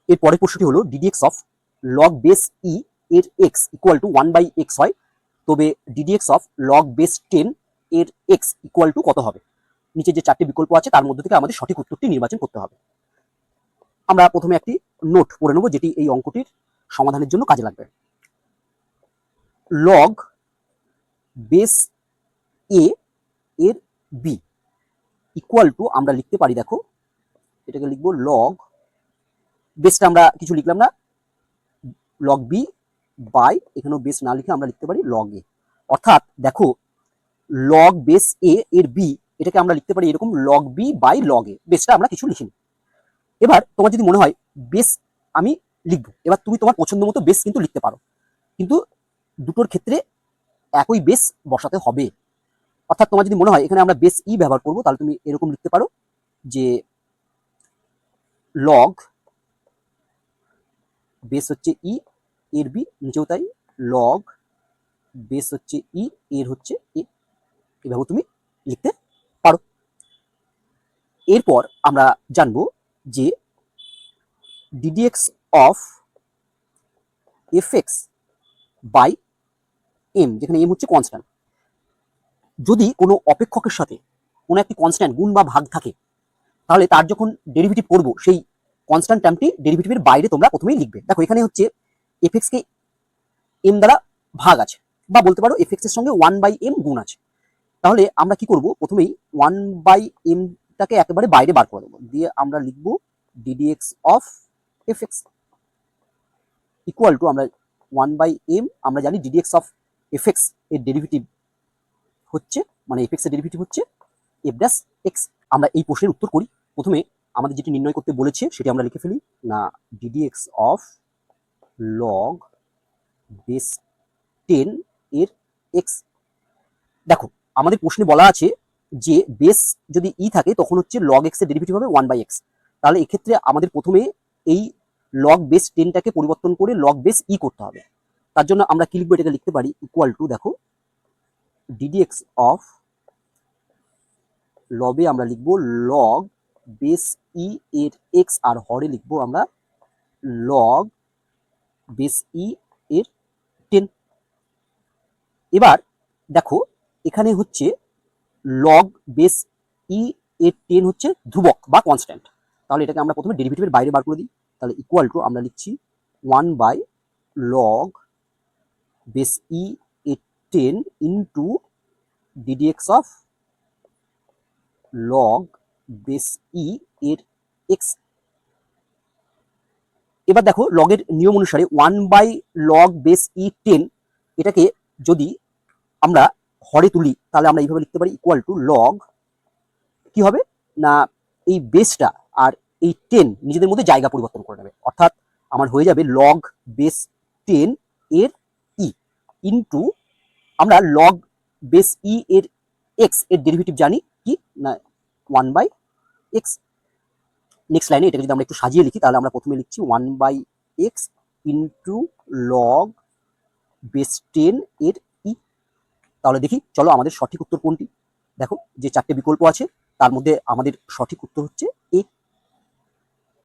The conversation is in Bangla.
এর পরের প্রশ্নটি হলো ddx of log base e এর এক্স ইকুয়াল টু 1/x হয়, তবে ডিডিএক্স অফ লগ বেস 10 এর এক্স ইকুয়াল টু কত হবে? নিচে যে চারটি বিকল্প আছে তার মধ্যে থেকে আমাদের সঠিক উত্তরটি নির্বাচন করতে হবে। আমরা প্রথমে একটি নোট পড়ে নেব যেটি এই অঙ্কটির সমাধানের জন্য কাজে লাগবে। লগ বেস এ এর বি ইকুয়াল টু আমরা লিখতে পারি, দেখো এটাকে লিখবো লগ বেসটা আমরা কিছু লিখলাম না, লগ বি বাই এখানেও বেস না লিখে আমরা লিখতে পারি লগ এ। অর্থাৎ দেখো লগ বেস এ এর বি এটাকে আমরা লিখতে পারি এরকম লগ বি বাই লগ এ, বেসটা আমরা কিছু লিখিনি। এবার তোমার যদি মনে হয় বেস আমি লিখবো, এবার তুমি তোমার পছন্দ মতো বেস কিন্তু লিখতে পারো, কিন্তু দুটোর ক্ষেত্রে একই বেস বসাতে হবে। অর্থাৎ তোমার যদি মনে হয় এখানে আমরা বেস ই ব্যবহার করবো, তাহলে তুমি এরকম লিখতে পারো যে লগ বেস হচ্ছে ই এর বি, নিচেও তাই লগ বেস হচ্ছে ই এর হচ্ছে এ, এভাবে তুমি লিখতে পারো। এরপর আমরা জানবো যে d dx of f x by m, যেখানে এম হচ্ছে কনস্ট্যান্ট, যদি কোনো অপেক্ষকের সাথে কোনো একটি কনস্ট্যান্ট গুণ বা ভাগ থাকে তাহলে তার যখন ডেরিভেটিভ করবো সেই কনস্ট্যান্ট টার্মটি ডেরিভেটিভের বাইরে তোমরা প্রথমেই লিখবে। দেখো এখানে হচ্ছে এফ এক্সকে এম দ্বারা ভাগ আছে, বা বলতে পারো এফ এক্স এর সঙ্গে 1/m গুণ আছে। তাহলে আমরা কি করব, প্রথমেই 1/mটাকে একেবারে বাইরে বার করে দেবো, দিয়ে আমরা লিখবো ddx of f x equal to আমরা 1/m, আমরা জানি ডিডিএক্স অফ এফ এক্স এর ডেরিভেটিভ হচ্ছে, মানে এফ এক্স এর ডেরিভেটিভ হচ্ছে এফ ড্যাশ এক্স। আমরা এই প্রশ্নের উত্তর করি। প্রথমে আমাদের যেটি নির্ণয় করতে বলেছে সেটি আমরা লিখে ফেলি, না ডিডিএক্স অফ লগ বেস 10 এর এক্স। দেখো আমাদের প্রশ্নে বলা আছে যে বেস যদি ই থাকে তখন হচ্ছে লগ এক্স এর ডেরিভেটিভ হবে 1/x। তাহলে এক্ষেত্রে আমাদের প্রথমে এই লগ বেস 10টাকে পরিবর্তন করে লগ বেস ই করতে হবে। তার জন্য আমরা কি লিখবো, এটাকে লিখতে পারি ইকুয়াল টু, দেখো ডিডিএক্স অফ লবে আমরা লিখবো লগ বেস ই এর এক্স, আর হরে লিখবো আমরা লগ বেস ই এর 10। এবার দেখো এখানে হচ্ছে লগ বেস ই এর 10 হচ্ছে ধ্রুবক বা কনস্ট্যান্ট, তাহলে এটাকে আমরা প্রথমে ডেরিভেটিভের বাইরে বার করে দিই। তাহলে ইকুয়াল টু আমরা লিখছি 1/log বেস ই এর 10 into d d x of log base e এর এক্স। এবার দেখো লগের নিয়ম অনুসারে 1/log বেস ই 10 এটাকে যদি আমরা হরে তুলি তাহলে আমরা এইভাবে লিখতে পারি ইকুয়াল টু লগ, কি হবে না এই বেসটা আর এই 10 নিজেদের মধ্যে জায়গা পরিবর্তন করে নেবে, অর্থাৎ আমার হয়ে যাবে লগ বেস 10 এর ই ইন্টু আমরা লগ বেস ই এর এক্স এর ডেরিভেটিভ জানি কি না 1/x। নেক্সট লাইনে এটাকে যদি আমরা একটু সাজিয়ে লিখি তাহলে আমরা প্রথমে লিখছি 1/x ইন্টু লগ বেস 10 এর ই। তাহলে দেখি চলো আমাদের সঠিক উত্তর কোনটি। দেখো যে চারটে বিকল্প আছে তার মধ্যে আমাদের সঠিক উত্তর হচ্ছে এ।